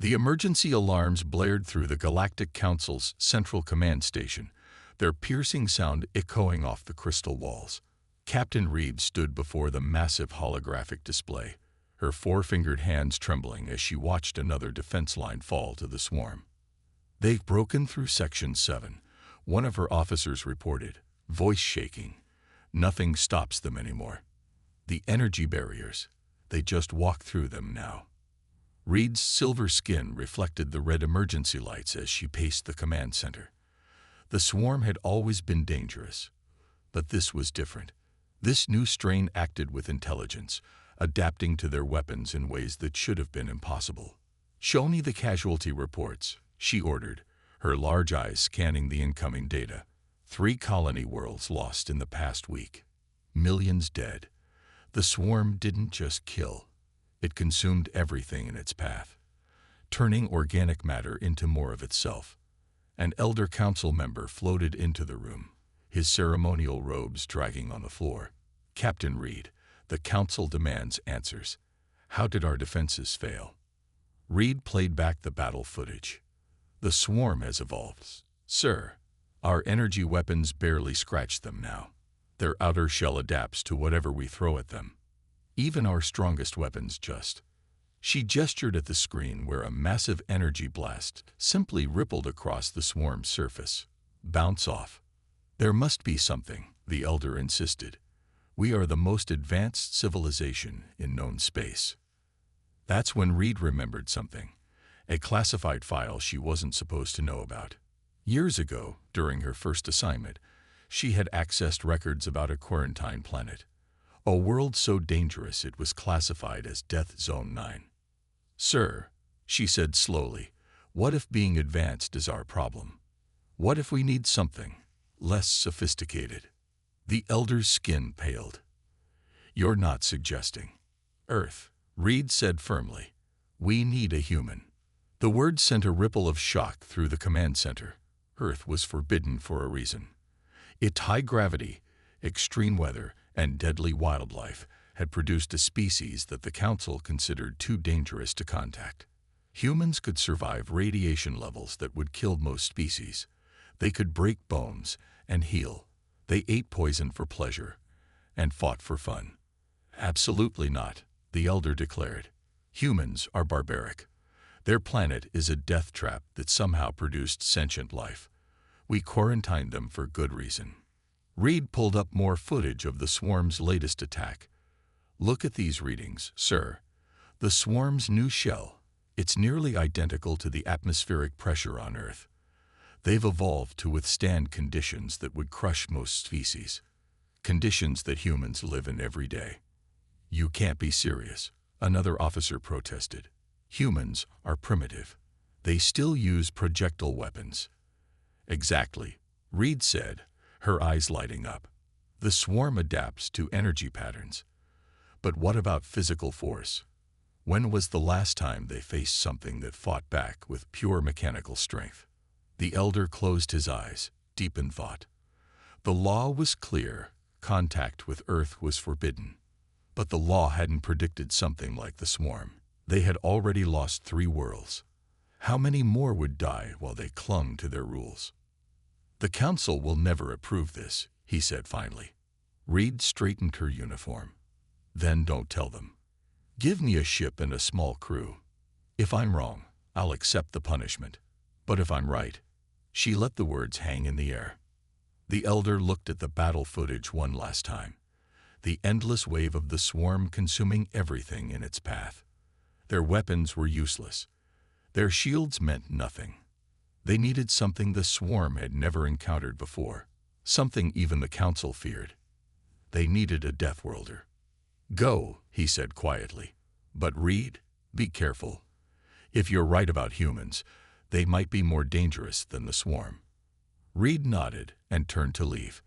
The emergency alarms blared through the Galactic Council's central command station, their piercing sound echoing off the crystal walls. Captain Reed stood before the massive holographic display, her four-fingered hands trembling as she watched another defense line fall to the swarm. "They've broken through Section 7, one of her officers reported, voice shaking. "Nothing stops them anymore. The energy barriers, they just walk through them now." Reed's silver skin reflected the red emergency lights as she paced the command center. The swarm had always been dangerous, but this was different. This new strain acted with intelligence, adapting to their weapons in ways that should have been impossible. "Show me the casualty reports," she ordered, her large eyes scanning the incoming data. 3 colony worlds lost in the past week. Millions dead. The swarm didn't just kill. It consumed everything in its path, turning organic matter into more of itself. An elder council member floated into the room, his ceremonial robes dragging on the floor. "Captain Reed, the council demands answers. How did our defenses fail?" Reed played back the battle footage. "The swarm has evolved, sir. Our energy weapons barely scratch them now. Their outer shell adapts to whatever we throw at them. Even our strongest weapons just." She gestured at the screen where a massive energy blast simply rippled across the swarm's surface. "Bounce off." "There must be something," the elder insisted. "We are the most advanced civilization in known space." That's when Reed remembered something, a classified file she wasn't supposed to know about. Years ago, during her first assignment, she had accessed records about a quarantine planet, a world so dangerous it was classified as Death Zone 9. "Sir," she said slowly, "what if being advanced is our problem? What if we need something less sophisticated?" The elder's skin paled. "You're not suggesting Earth," Reed said firmly. "We need a human." The word sent a ripple of shock through the command center. Earth was forbidden for a reason. Its high gravity, extreme weather, and deadly wildlife had produced a species that the Council considered too dangerous to contact. Humans could survive radiation levels that would kill most species. They could break bones and heal. They ate poison for pleasure and fought for fun. "Absolutely not," the elder declared. "Humans are barbaric. Their planet is a death trap that somehow produced sentient life. We quarantined them for good reason." Reed pulled up more footage of the swarm's latest attack. "Look at these readings, sir. The swarm's new shell, it's nearly identical to the atmospheric pressure on Earth. They've evolved to withstand conditions that would crush most species, conditions that humans live in every day." "You can't be serious," another officer protested. "Humans are primitive. They still use projectile weapons." "Exactly," Reed said, her eyes lighting up. "The swarm adapts to energy patterns. But what about physical force? When was the last time they faced something that fought back with pure mechanical strength?" The elder closed his eyes, deep in thought. The law was clear. Contact with Earth was forbidden. But the law hadn't predicted something like the swarm. They had already lost 3 worlds. How many more would die while they clung to their rules? "The Council will never approve this," he said finally. Reed straightened her uniform. "Then don't tell them. Give me a ship and a small crew. If I'm wrong, I'll accept the punishment. But if I'm right..." She let the words hang in the air. The elder looked at the battle footage one last time. The endless wave of the swarm consuming everything in its path. Their weapons were useless. Their shields meant nothing. They needed something the swarm had never encountered before, something even the Council feared. They needed a Deathworlder. "Go," he said quietly. "But Reed, be careful. If you're right about humans, they might be more dangerous than the swarm." Reed nodded and turned to leave.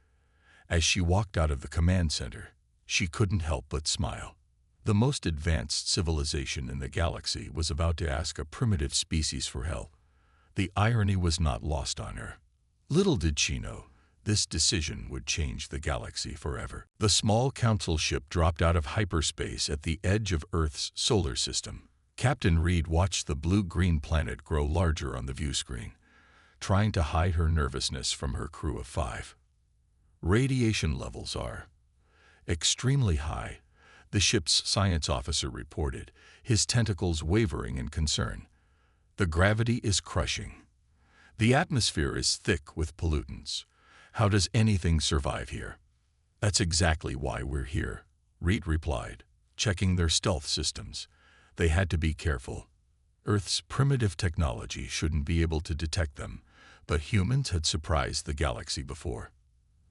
As she walked out of the command center, she couldn't help but smile. The most advanced civilization in the galaxy was about to ask a primitive species for help. The irony was not lost on her. Little did she know, this decision would change the galaxy forever. The small council ship dropped out of hyperspace at the edge of Earth's solar system. Captain Reed watched the blue-green planet grow larger on the view screen, trying to hide her nervousness from her crew of 5. Radiation levels are extremely high, the ship's science officer reported, his tentacles wavering in concern. The gravity is crushing. The atmosphere is thick with pollutants. How does anything survive here? That's exactly why we're here, Reed replied, checking their stealth systems. They had to be careful. Earth's primitive technology shouldn't be able to detect them, but humans had surprised the galaxy before.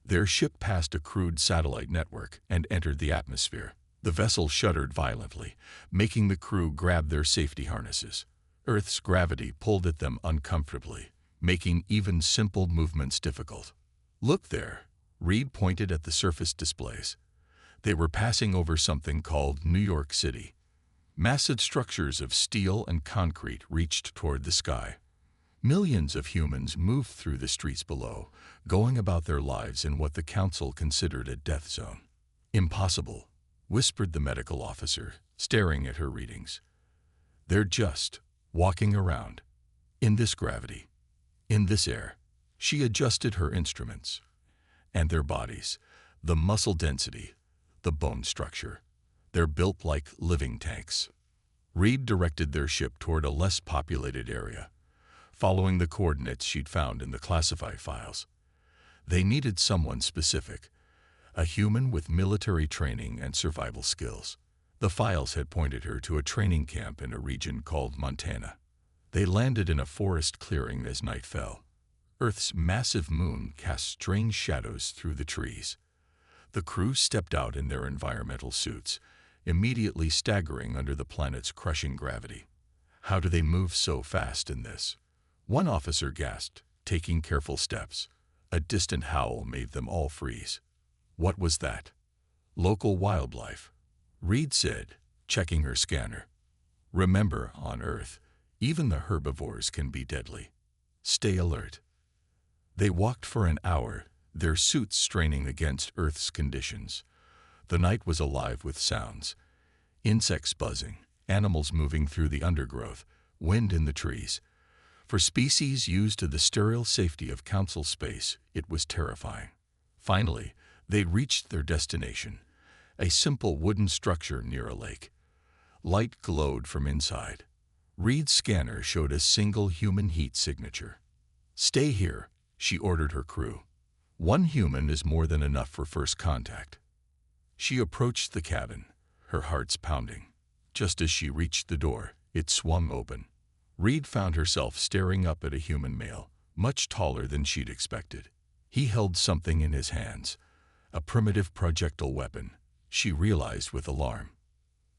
Their ship passed a crude satellite network and entered the atmosphere. The vessel shuddered violently, making the crew grab their safety harnesses. Earth's gravity pulled at them uncomfortably, making even simple movements difficult. Look there, Reed pointed at the surface displays. They were passing over something called New York City. Massive structures of steel and concrete reached toward the sky. Millions of humans moved through the streets below, going about their lives in what the council considered a death zone. Impossible, whispered the medical officer, staring at her readings. They're just walking around. In this gravity. In this air. She adjusted her instruments. And their bodies, the muscle density, the bone structure. They're built like living tanks. Reed directed their ship toward a less populated area, following the coordinates she'd found in the classified files. They needed someone specific, a human with military training and survival skills. The files had pointed her to a training camp in a region called Montana. They landed in a forest clearing as night fell. Earth's massive moon cast strange shadows through the trees. The crew stepped out in their environmental suits, immediately staggering under the planet's crushing gravity. How do they move so fast in this? One officer gasped, taking careful steps. A distant howl made them all freeze. What was that? Local wildlife, Reed said, checking her scanner. Remember, on Earth, even the herbivores can be deadly. Stay alert. They walked for an hour, their suits straining against Earth's conditions. The night was alive with sounds. Insects buzzing, animals moving through the undergrowth, wind in the trees. For species used to the sterile safety of council space, it was terrifying. Finally, they reached their destination, a simple wooden structure near a lake. Light glowed from inside. Reed's scanner showed a single human heat signature. Stay here, she ordered her crew. One human is more than enough for first contact. She approached the cabin, her heart's pounding. Just as she reached the door, it swung open. Reed found herself staring up at a human male, much taller than she'd expected. He held something in his hands, a primitive projectile weapon, she realized with alarm.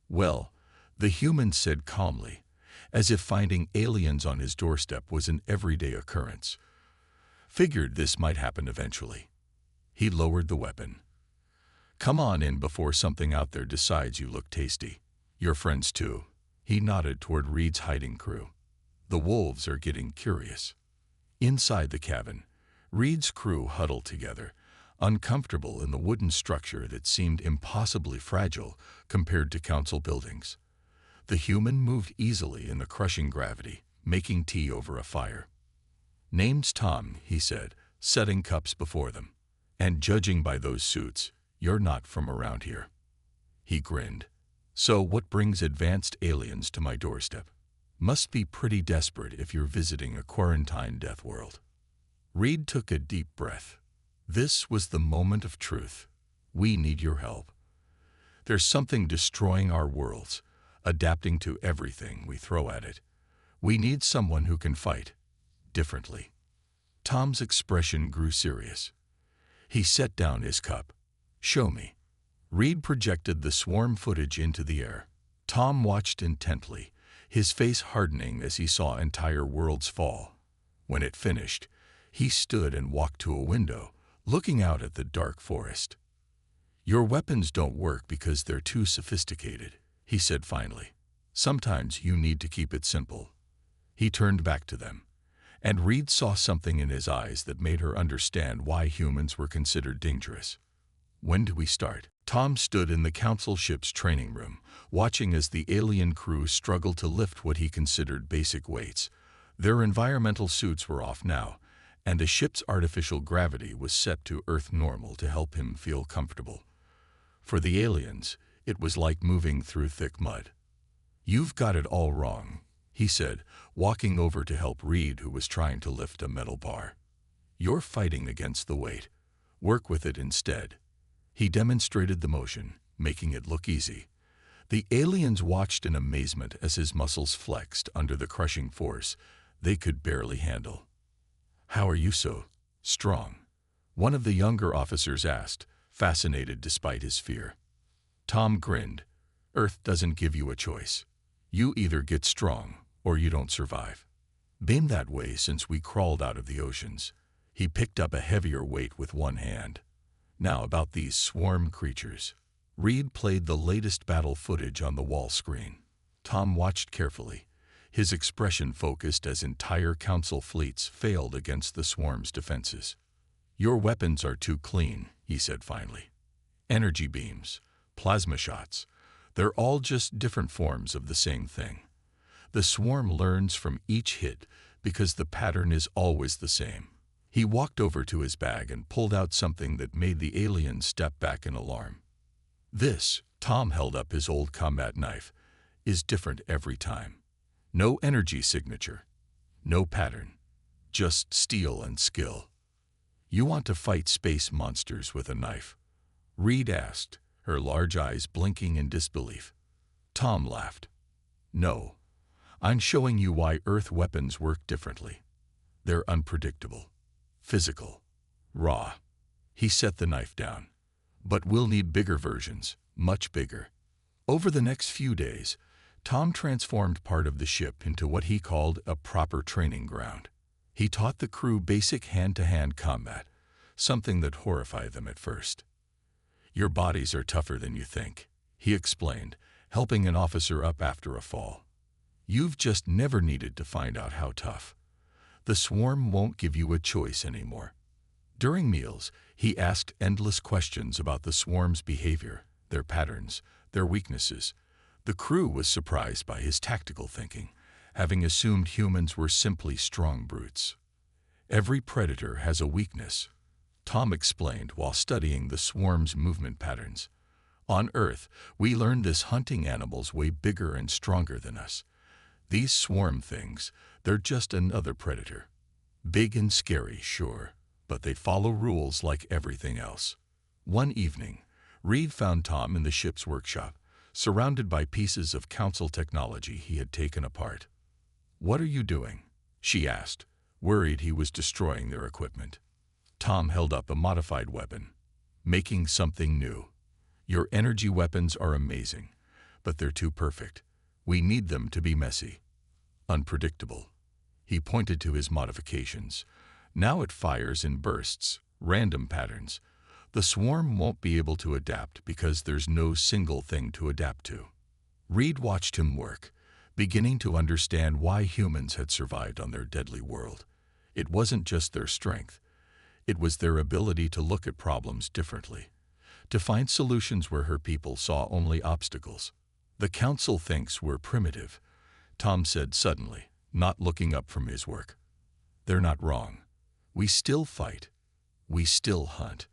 Well, the human said calmly, as if finding aliens on his doorstep was an everyday occurrence. Figured this might happen eventually. He lowered the weapon. Come on in before something out there decides you look tasty. Your friends too. He nodded toward Reed's hiding crew. The wolves are getting curious. Inside the cabin, Reed's crew huddled together, uncomfortable in the wooden structure that seemed impossibly fragile compared to council buildings. The human moved easily in the crushing gravity, making tea over a fire. Name's Tom, he said, setting cups before them. And judging by those suits, you're not from around here. He grinned. So what brings advanced aliens to my doorstep? Must be pretty desperate if you're visiting a quarantined death world. Reed took a deep breath. This was the moment of truth. We need your help. There's something destroying our worlds, adapting to everything we throw at it. We need someone who can fight differently. Tom's expression grew serious. He set down his cup. Show me. Reed projected the swarm footage into the air. Tom watched intently, his face hardening as he saw entire worlds fall. When it finished, he stood and walked to a window, looking out at the dark forest. Your weapons don't work because they're too sophisticated, he said finally. Sometimes you need to keep it simple. He turned back to them, and Reed saw something in his eyes that made her understand why humans were considered dangerous. When do we start? Tom stood in the council ship's training room, watching as the alien crew struggled to lift what he considered basic weights. Their environmental suits were off now, and the ship's artificial gravity was set to Earth normal to help him feel comfortable. For the aliens, it was like moving through thick mud. "You've got it all wrong," he said, walking over to help Reed, who was trying to lift a metal bar. "You're fighting against the weight. Work with it instead." He demonstrated the motion, making it look easy. The aliens watched in amazement as his muscles flexed under the crushing force they could barely handle. "How are you so strong?" one of the younger officers asked, fascinated despite his fear. Tom grinned. "Earth doesn't give you a choice. You either get strong or you don't survive. Been that way since we crawled out of the oceans." He picked up a heavier weight with one hand. "Now about these swarm creatures." Reed played the latest battle footage on the wall screen. Tom watched carefully, his expression focused as entire council fleets failed against the swarm's defenses. "Your weapons are too clean," he said finally. "Energy beams, plasma shots, they're all just different forms of the same thing. The swarm learns from each hit because the pattern is always the same." He walked over to his bag and pulled out something that made the aliens step back in alarm. "This," Tom held up his old combat knife, "is different every time. No energy signature, no pattern, just steel and skill." "You want to fight space monsters with a knife?" Reed asked, her large eyes blinking in disbelief. Tom laughed. "No, I'm showing you why Earth weapons work differently. They're unpredictable, physical, raw." He set the knife down. "But we'll need bigger versions, much bigger." Over the next few days, Tom transformed part of the ship into what he called a proper training ground. He taught the crew basic hand-to-hand combat, something that horrified them at first. "Your bodies are tougher than you think," he explained, helping an officer up after a fall. "You've just never needed to find out how tough. The swarm won't give you a choice anymore." During meals, he asked endless questions about the swarm's behavior, their patterns, their weaknesses. The crew was surprised by his tactical thinking, having assumed humans were simply strong brutes. "Every predator has a weakness," Tom explained while studying the swarm's movement patterns. "On Earth, we learned this hunting animals way bigger and stronger than us. These swarm things, they're just another predator. Big and scary, sure, but they follow rules like everything else." One evening, Reed found Tom in the ship's workshop, surrounded by pieces of council technology he had taken apart. "What are you doing?" she asked, worried he was destroying their equipment. Tom held up a modified weapon. "Making something new. Your energy weapons are amazing, but they're too perfect. We need them to be messy, unpredictable." He pointed to his modifications. "Now it fires in bursts, random patterns. The swarm won't be able to adapt because there's no single thing to adapt to." Reed watched him work, beginning to understand why humans had survived on their deadly world. It wasn't just their strength. It was their ability to look at problems differently, to find solutions where her people saw only obstacles. "The council thinks we're primitive," Tom said suddenly, not looking up from his work. "They're not wrong. We still fight. We still hunt.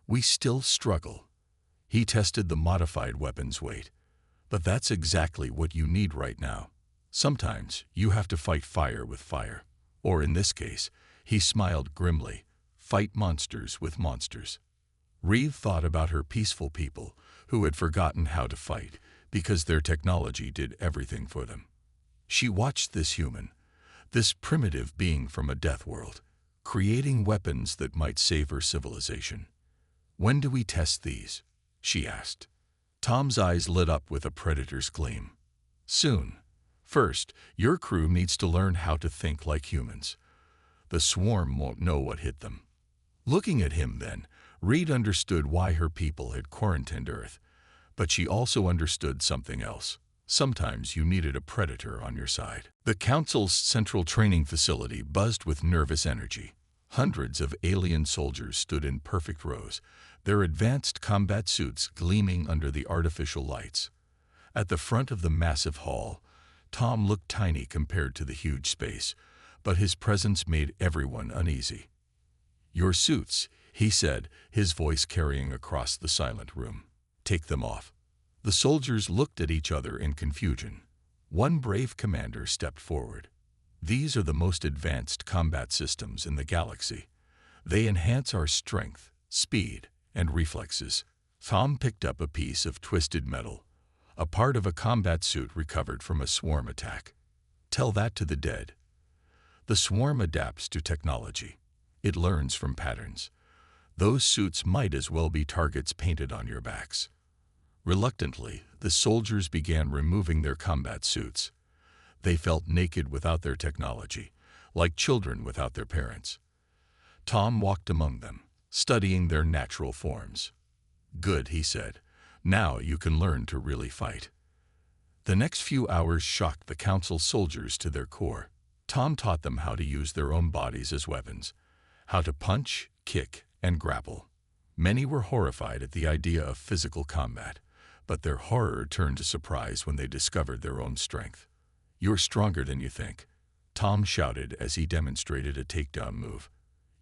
We still struggle." He tested the modified weapon's weight. "But that's exactly what you need right now. Sometimes you have to fight fire with fire. Or in this case," he smiled grimly, "fight monsters with monsters." Reed thought about her peaceful people who had forgotten how to fight because their technology did everything for them. She watched this human, this primitive being from a death world, creating weapons that might save her civilization. "When do we test these?" she asked. Tom's eyes lit up with a predator's gleam. "Soon. First, your crew needs to learn how to think like humans. The swarm won't know what hit them." Looking at him then, Reed understood why her people had quarantined Earth, but she also understood something else. Sometimes you needed a predator on your side. The Council's central training facility buzzed with nervous energy. Hundreds of alien soldiers stood in perfect rows, their advanced combat suits gleaming under the artificial lights. At the front of the massive hall, Tom looked tiny compared to the huge space, but his presence made everyone uneasy. "Your suits," he said, his voice carrying across the silent room. "Take them off." The soldiers looked at each other in confusion. One brave commander stepped forward. "These are the most advanced combat systems in the galaxy. They enhance our strength, speed, and reflexes." Tom picked up a piece of twisted metal, a part of a combat suit recovered from a swarm attack. "Tell that to the dead." The swarm adapts to technology. It learns from patterns. Those suits might as well be targets painted on your backs. Reluctantly, the soldiers began removing their combat suits. They felt naked without their technology, like children without their parents. Tom walked among them, studying their natural forms. "Good," he said. "Now you can learn to really fight." The next few hours shocked the Council soldiers to their core. Tom taught them how to use their own bodies as weapons, how to punch, kick, and grapple. Many were horrified at the idea of physical combat, but their horror turned to surprise when they discovered their own strength. "You're stronger than you think," Tom shouted as he demonstrated a takedown move.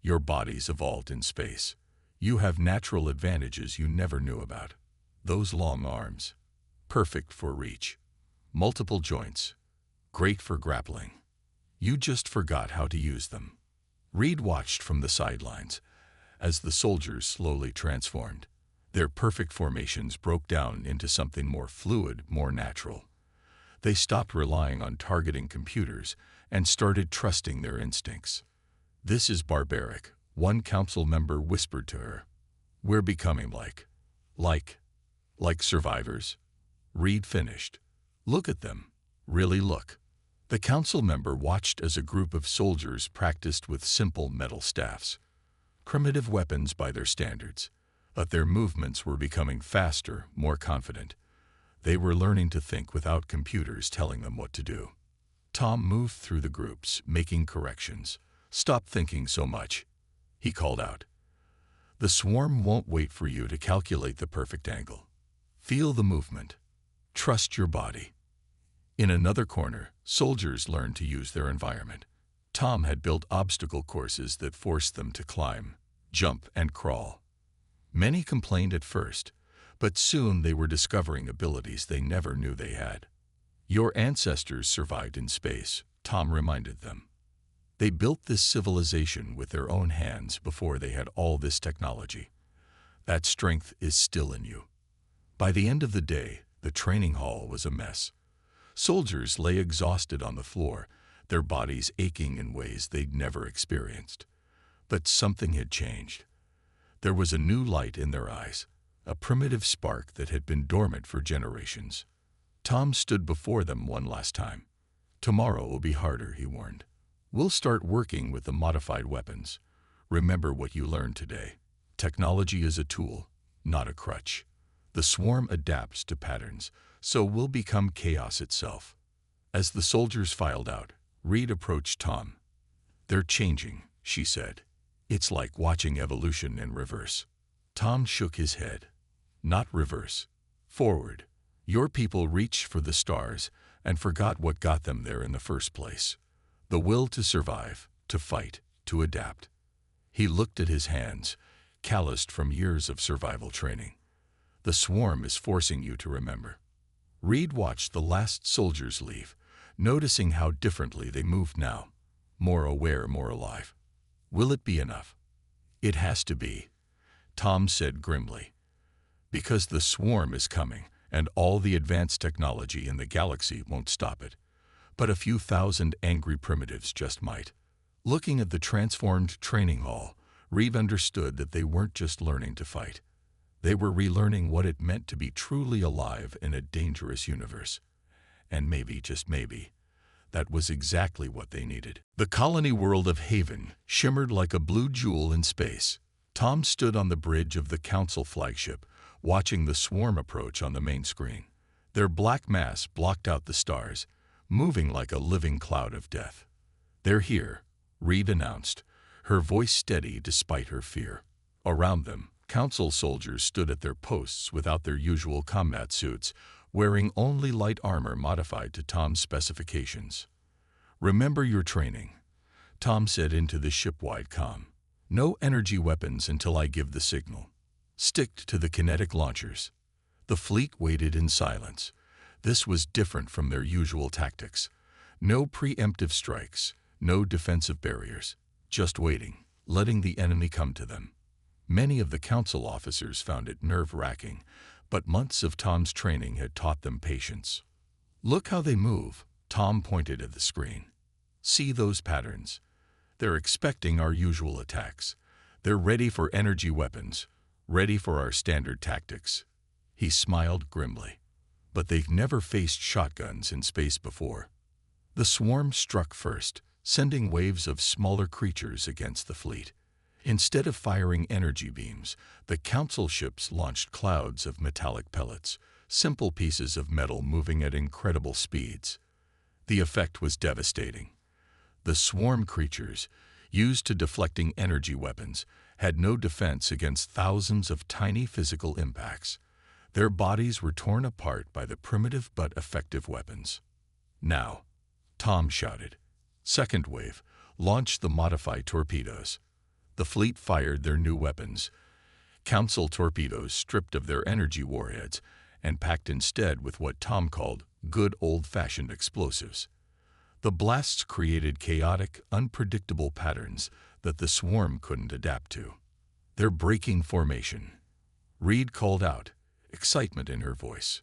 "Your body's evolved in space. You have natural advantages you never knew about. Those long arms, perfect for reach. Multiple joints, great for grappling. You just forgot how to use them." Reed watched from the sidelines as the soldiers slowly transformed. Their perfect formations broke down into something more fluid, more natural. They stopped relying on targeting computers and started trusting their instincts. "This is barbaric," one council member whispered to her. "We're becoming like survivors." Reed finished. "Look at them. Really look." The council member watched as a group of soldiers practiced with simple metal staffs. Primitive weapons by their standards, but their movements were becoming faster, more confident. They were learning to think without computers telling them what to do. Tom moved through the groups, making corrections. "Stop thinking so much," he called out. "The swarm won't wait for you to calculate the perfect angle. Feel the movement. Trust your body." In another corner, soldiers learned to use their environment. Tom had built obstacle courses that forced them to climb, jump, and crawl. Many complained at first, but soon they were discovering abilities they never knew they had. "Your ancestors survived in space," Tom reminded them. "They built this civilization with their own hands before they had all this technology. That strength is still in you." By the end of the day, the training hall was a mess. Soldiers lay exhausted on the floor, their bodies aching in ways they'd never experienced. But something had changed. There was a new light in their eyes, a primitive spark that had been dormant for generations. Tom stood before them one last time. "Tomorrow will be harder," he warned. "We'll start working with the modified weapons. Remember what you learned today. Technology is a tool, not a crutch. The swarm adapts to patterns, so we'll become chaos itself." As the soldiers filed out, Reed approached Tom. "They're changing," she said. "It's like watching evolution in reverse." Tom shook his head. "Not reverse. Forward. Your people reached for the stars and forgot what got them there in the first place. The will to survive, to fight, to adapt." He looked at his hands, calloused from years of survival training. "The swarm is forcing you to remember." Reed watched the last soldiers leave, noticing how differently they moved now. More aware, more alive. "Will it be enough?" "It has to be," Tom said grimly. "Because the swarm is coming, and all the advanced technology in the galaxy won't stop it. But a few thousand angry primitives just might." Looking at the transformed training hall, Reed understood that they weren't just learning to fight. They were relearning what it meant to be truly alive in a dangerous universe. And maybe, just maybe, that was exactly what they needed. The colony world of Haven shimmered like a blue jewel in space. Tom stood on the bridge of the Council flagship, watching the swarm approach on the main screen. Their black mass blocked out the stars, moving like a living cloud of death. "They're here," Reed announced, her voice steady despite her fear. Around them, Council soldiers stood at their posts without their usual combat suits, wearing only light armor modified to Tom's specifications. "Remember your training," Tom said into the ship-wide comm. "No energy weapons until I give the signal. Stick to the kinetic launchers." The fleet waited in silence. This was different from their usual tactics. No preemptive strikes, no defensive barriers, just waiting, letting the enemy come to them. Many of the council officers found it nerve-wracking, but months of Tom's training had taught them patience. "Look how they move," Tom pointed at the screen. "See those patterns? They're expecting our usual attacks. They're ready for energy weapons, ready for our standard tactics." He smiled grimly. But they've never faced shotguns in space before. The swarm struck first, sending waves of smaller creatures against the fleet. Instead of firing energy beams, the council ships launched clouds of metallic pellets, simple pieces of metal moving at incredible speeds. The effect was devastating. The swarm creatures, used to deflecting energy weapons, had no defense against thousands of tiny physical impacts. Their bodies were torn apart by the primitive but effective weapons. "Now," Tom shouted. "Second wave, launch the modified torpedoes." The fleet fired their new weapons, council torpedoes stripped of their energy warheads and packed instead with what Tom called good old-fashioned explosives. The blasts created chaotic, unpredictable patterns that the swarm couldn't adapt to. "They're breaking formation," Reed called out, excitement in her voice.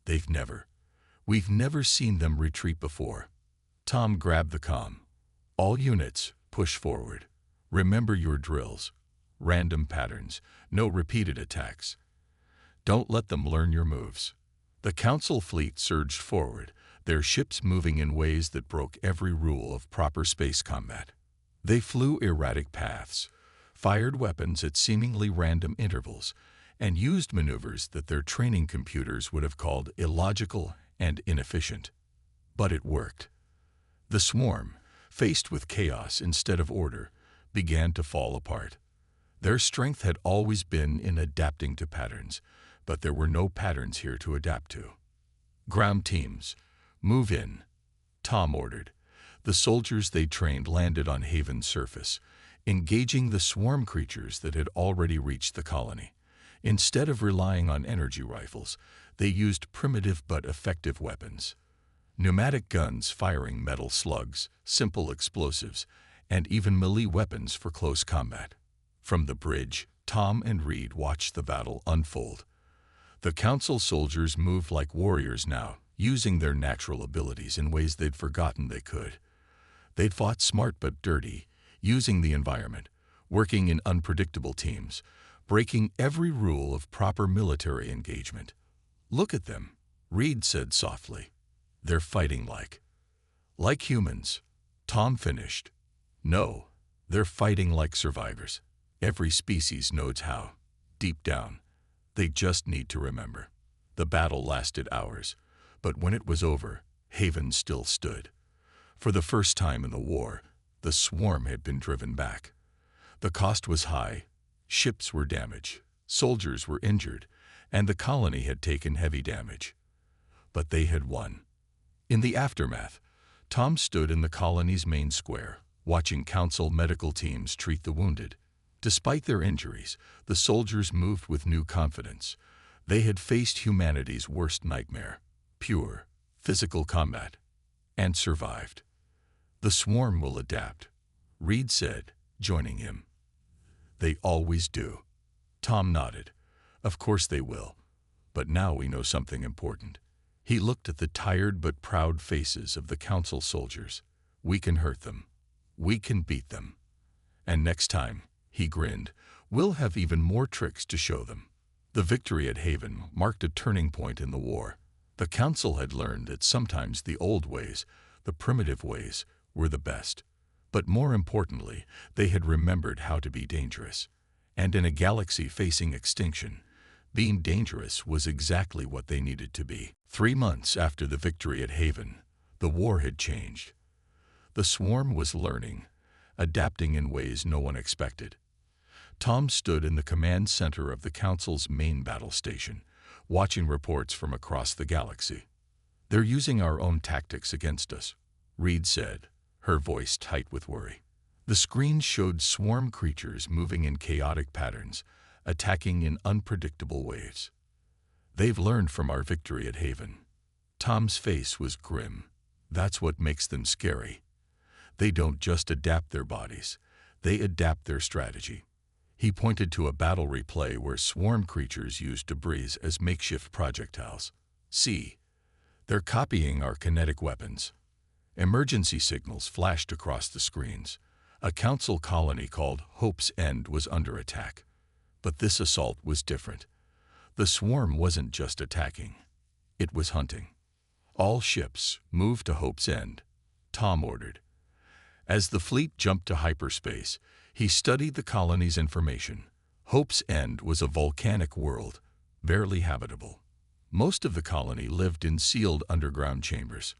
We've never seen them retreat before." Tom grabbed the comm. "All units, push forward. Remember your drills. Random patterns, no repeated attacks. Don't let them learn your moves." The council fleet surged forward, their ships moving in ways that broke every rule of proper space combat. They flew erratic paths, fired weapons at seemingly random intervals, and used maneuvers that their training computers would have called illogical and inefficient. But it worked. The swarm, faced with chaos instead of order, began to fall apart. Their strength had always been in adapting to patterns, but there were no patterns here to adapt to. "Ground teams, move in," Tom ordered. The soldiers they trained landed on Haven's surface, engaging the swarm creatures that had already reached the colony. Instead of relying on energy rifles, they used primitive but effective weapons. Pneumatic guns firing metal slugs, simple explosives, and even melee weapons for close combat. From the bridge, Tom and Reed watched the battle unfold. The council soldiers moved like warriors now, using their natural abilities in ways they'd forgotten they could. They'd fought smart but dirty, using the environment, working in unpredictable teams, breaking every rule of proper military engagement. "Look at them," Reed said softly. "They're fighting like humans," Tom finished. "No, they're fighting like survivors. Every species knows how. Deep down, they just need to remember." The battle lasted hours, but when it was over, Haven still stood. For the first time in the war, the swarm had been driven back. The cost was high. Ships were damaged, soldiers were injured, and the colony had taken heavy damage. But they had won. In the aftermath, Tom stood in the colony's main square, watching council medical teams treat the wounded. Despite their injuries, the soldiers moved with new confidence. They had faced humanity's worst nightmare, pure, physical combat, and survived. "The swarm will adapt," Reed said, joining him. "They always do." Tom nodded. "Of course they will. But now we know something important." He looked at the tired but proud faces of the council soldiers. "We can hurt them. We can beat them. And next time," he grinned, "we'll have even more tricks to show them." The victory at Haven marked a turning point in the war. The council had learned that sometimes the old ways, the primitive ways, were the best. But more importantly, they had remembered how to be dangerous. And in a galaxy facing extinction, being dangerous was exactly what they needed to be. 3 months after the victory at Haven, the war had changed. The swarm was learning, adapting in ways no one expected. Tom stood in the command center of the Council's main battle station, watching reports from across the galaxy. "They're using our own tactics against us," Reed said, her voice tight with worry. The screen showed swarm creatures moving in chaotic patterns, attacking in unpredictable waves. "They've learned from our victory at Haven." Tom's face was grim. "That's what makes them scary. They don't just adapt their bodies, they adapt their strategy." He pointed to a battle replay where swarm creatures used debris as makeshift projectiles. "See, they're copying our kinetic weapons." Emergency signals flashed across the screens. A council colony called Hope's End was under attack. But this assault was different. The swarm wasn't just attacking, it was hunting. "All ships, move to Hope's End," Tom ordered. As the fleet jumped to hyperspace, he studied the colony's information. Hope's End was a volcanic world, barely habitable. Most of the colony lived in sealed underground chambers.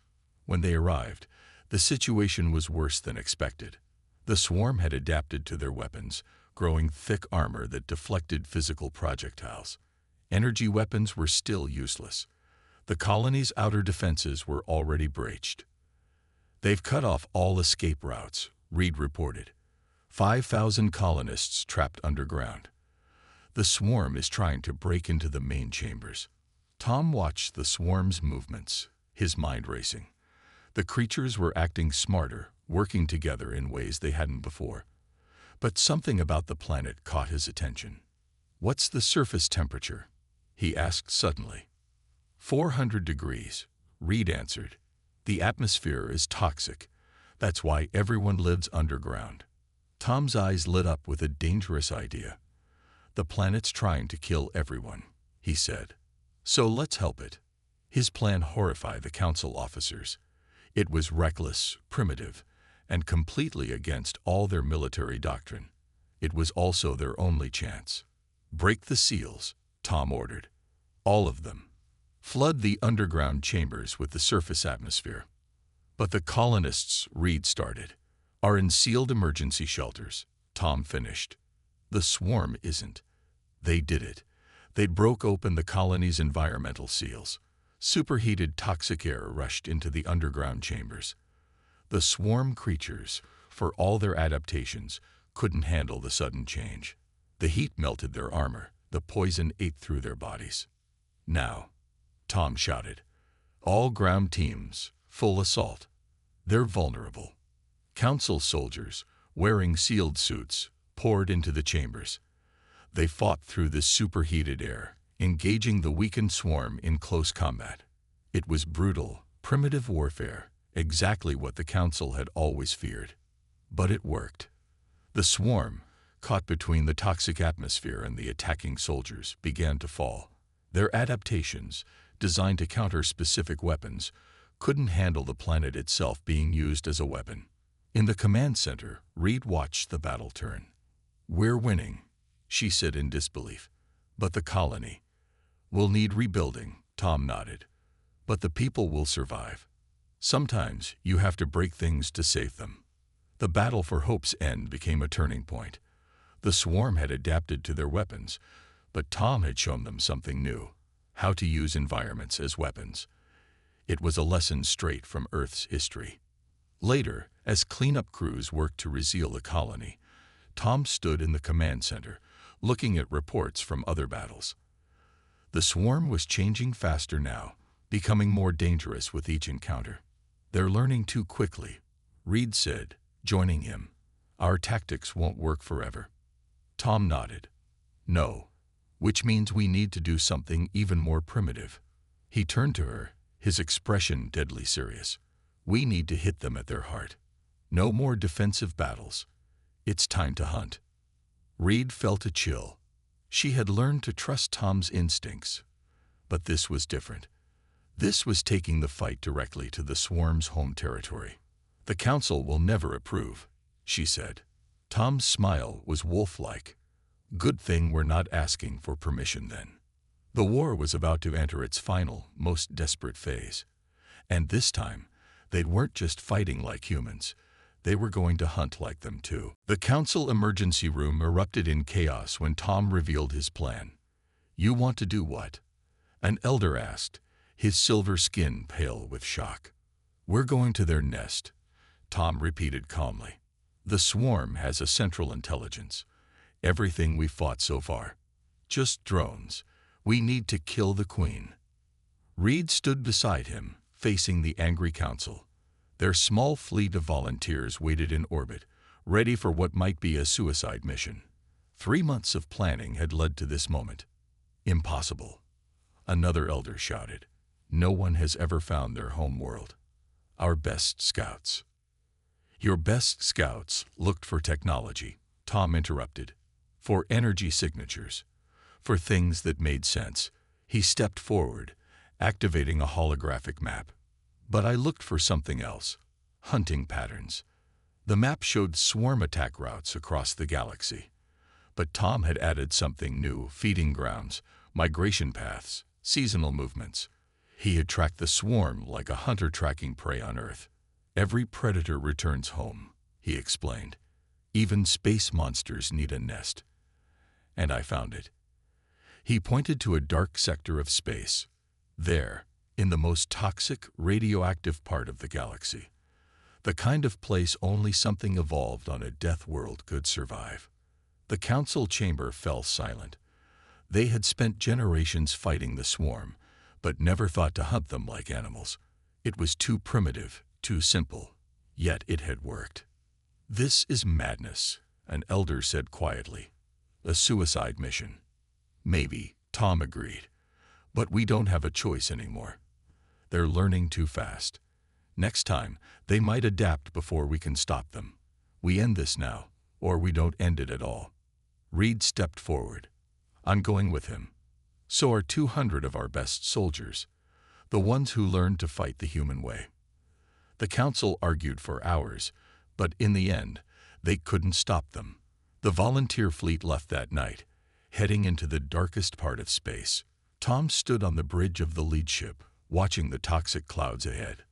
When they arrived, the situation was worse than expected. The swarm had adapted to their weapons, growing thick armor that deflected physical projectiles. Energy weapons were still useless. The colony's outer defenses were already breached. "They've cut off all escape routes," Reed reported. 5,000 colonists trapped underground. "The swarm is trying to break into the main chambers." Tom watched the swarm's movements, his mind racing. The creatures were acting smarter, working together in ways they hadn't before. But something about the planet caught his attention. "What's the surface temperature?" he asked suddenly. 400 degrees, Reed answered. "The atmosphere is toxic. That's why everyone lives underground." Tom's eyes lit up with a dangerous idea. "The planet's trying to kill everyone," he said. "So let's help it." His plan horrified the council officers. It was reckless, primitive, and completely against all their military doctrine. It was also their only chance. "Break the seals," Tom ordered. "All of them. Flood the underground chambers with the surface atmosphere." "But the colonists," Reed started, "are in sealed emergency shelters," Tom finished. "The swarm isn't. They did it. They broke open the colony's environmental seals. Superheated toxic air rushed into the underground chambers. The swarm creatures, for all their adaptations, couldn't handle the sudden change. The heat melted their armor. The poison ate through their bodies. Now," Tom shouted, "all ground teams, full assault. They're vulnerable." Council soldiers, wearing sealed suits, poured into the chambers. They fought through the superheated air, engaging the weakened swarm in close combat. It was brutal, primitive warfare, exactly what the Council had always feared. But it worked. The swarm, caught between the toxic atmosphere and the attacking soldiers, began to fall. Their adaptations, designed to counter specific weapons, couldn't handle the planet itself being used as a weapon. In the command center, Reed watched the battle turn. "We're winning," she said in disbelief. "But the colony will need rebuilding," Tom nodded. "But the people will survive. Sometimes you have to break things to save them." The battle for Hope's End became a turning point. The swarm had adapted to their weapons, but Tom had shown them something new: how to use environments as weapons. It was a lesson straight from Earth's history. Later, as cleanup crews worked to reseal the colony, Tom stood in the command center, looking at reports from other battles. The swarm was changing faster now, becoming more dangerous with each encounter. "They're learning too quickly," Reed said, joining him. "Our tactics won't work forever." Tom nodded. "No, which means we need to do something even more primitive." He turned to her, his expression deadly serious. "We need to hit them at their heart. No more defensive battles. It's time to hunt." Reed felt a chill. She had learned to trust Tom's instincts. But this was different. This was taking the fight directly to the swarm's home territory. "The Council will never approve," she said. Tom's smile was wolf-like. "Good thing we're not asking for permission then." The war was about to enter its final, most desperate phase. And this time, they weren't just fighting like humans. They were going to hunt like them too. The council emergency room erupted in chaos when Tom revealed his plan. "You want to do what?" an elder asked, his silver skin pale with shock. "We're going to their nest," Tom repeated calmly. "The swarm has a central intelligence. Everything we've fought so far. Just drones. We need to kill the queen." Reed stood beside him, facing the angry council. Their small fleet of volunteers waited in orbit, ready for what might be a suicide mission. 3 months of planning had led to this moment. "Impossible," another elder shouted. "No one has ever found their home world. Our best scouts." "Your best scouts looked for technology," Tom interrupted. "For energy signatures. For things that made sense." He stepped forward, activating a holographic map. "But I looked for something else. Hunting patterns." The map showed swarm attack routes across the galaxy. But Tom had added something new: feeding grounds, migration paths, seasonal movements. He had tracked the swarm like a hunter tracking prey on Earth. "Every predator returns home," he explained. "Even space monsters need a nest. And I found it." He pointed to a dark sector of space. There, in the most toxic, radioactive part of the galaxy. The kind of place only something evolved on a death world could survive. The council chamber fell silent. They had spent generations fighting the swarm, but never thought to hunt them like animals. It was too primitive, too simple. Yet it had worked. "This is madness," an elder said quietly. "A suicide mission." "Maybe," Tom agreed. "But we don't have a choice anymore. They're learning too fast. Next time, they might adapt before we can stop them. We end this now, or we don't end it at all." Reed stepped forward. "I'm going with him. So are 200 of our best soldiers, the ones who learned to fight the human way." The council argued for hours, but in the end, they couldn't stop them. The volunteer fleet left that night, heading into the darkest part of space. Tom stood on the bridge of the lead ship, watching the toxic clouds ahead.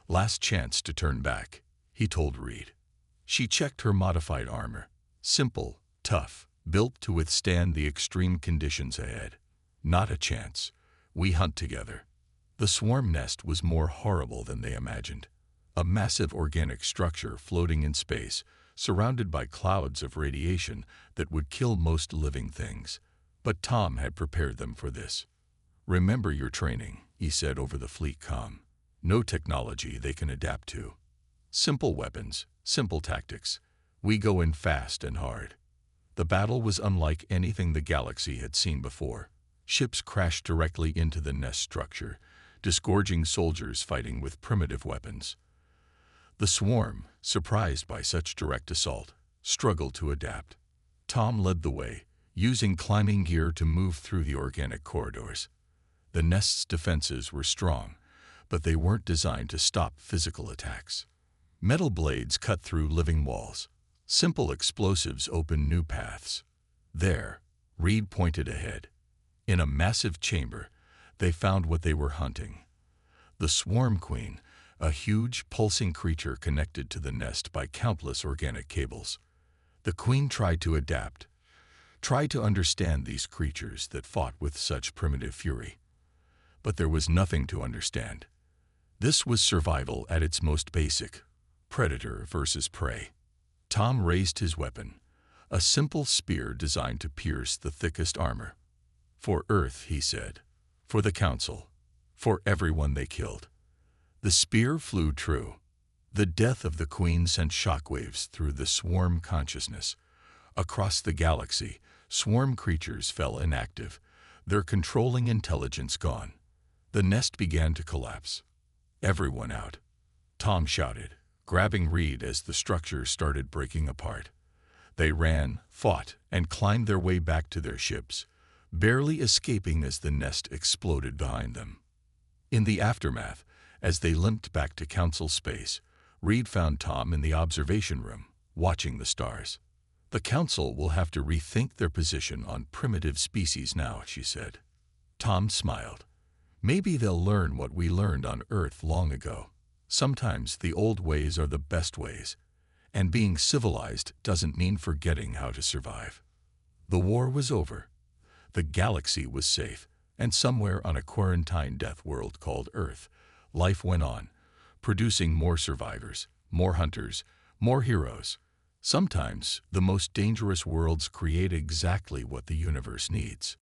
"Last chance to turn back," he told Reed. She checked her modified armor. Simple, tough, built to withstand the extreme conditions ahead. "Not a chance. We hunt together." The swarm nest was more horrible than they imagined. A massive organic structure floating in space, surrounded by clouds of radiation that would kill most living things. But Tom had prepared them for this. "Remember your training," he said over the fleet comm. "No technology they can adapt to. Simple weapons, simple tactics. We go in fast and hard." The battle was unlike anything the galaxy had seen before. Ships crashed directly into the nest structure, disgorging soldiers fighting with primitive weapons. The swarm, surprised by such direct assault, struggled to adapt. Tom led the way, using climbing gear to move through the organic corridors. The nest's defenses were strong, but they weren't designed to stop physical attacks. Metal blades cut through living walls. Simple explosives opened new paths. There, Reed pointed ahead. In a massive chamber, they found what they were hunting. The swarm queen, a huge, pulsing creature connected to the nest by countless organic cables. The queen tried to adapt, tried to understand these creatures that fought with such primitive fury. But there was nothing to understand. This was survival at its most basic, predator versus prey. Tom raised his weapon, a simple spear designed to pierce the thickest armor. "For Earth," he said. "For the Council. For everyone they killed." The spear flew true. The death of the Queen sent shockwaves through the swarm consciousness. Across the galaxy, swarm creatures fell inactive, their controlling intelligence gone. The nest began to collapse. "Everyone out," Tom shouted, grabbing Reed as the structure started breaking apart. They ran, fought, and climbed their way back to their ships, barely escaping as the nest exploded behind them. In the aftermath, as they limped back to Council space, Reed found Tom in the observation room, watching the stars. "The Council will have to rethink their position on primitive species now," she said. Tom smiled. "Maybe they'll learn what we learned on Earth long ago. Sometimes the old ways are the best ways. And being civilized doesn't mean forgetting how to survive. The war was over. The galaxy was safe, and somewhere on a quarantined death world called Earth, life went on, producing more survivors, more hunters, more heroes. Sometimes, the most dangerous worlds create exactly what the universe needs.